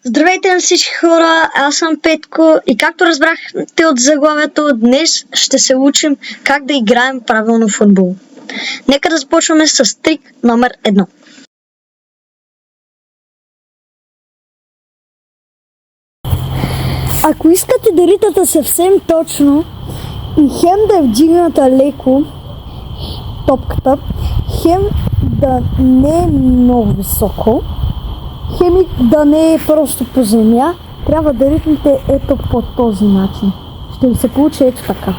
Здравейте на всички хора, аз съм Петко и както разбрахте от заглавието, днес ще се учим как да играем правилно футбол. Нека да започваме с трик номер 1. Ако искате да ритате съвсем точно и хем да е вдигната леко топката, хем да не е много високо, хем и да не е просто по земя, трябва да ритнете ето по този начин. Ще ви се получи ето така.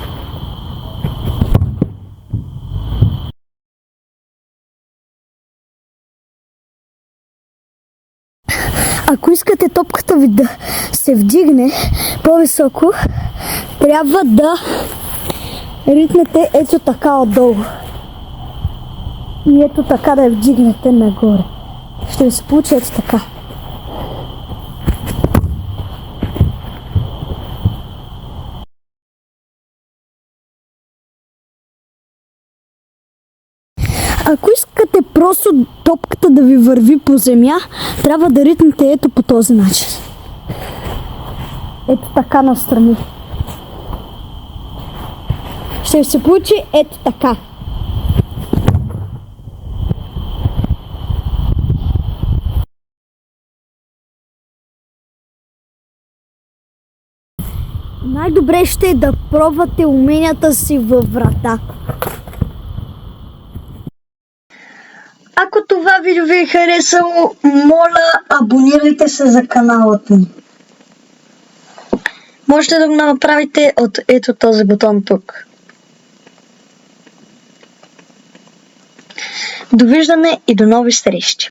Ако искате топката ви да се вдигне по-високо, трябва да ритнете ето така отдолу. И ето така да я вдигнете нагоре. Ще ви се получи ето така. Ако искате просто топката да ви върви по земя, трябва да ритнете ето по този начин. Ето така настрани. Ще ви се получи ето така. Най-добре ще е да пробвате уменията си във врата. Ако това видео ви е харесало, моля абонирайте се за каналът ми. Можете да го направите от ето този бутон тук. Довиждане и до нови срещи!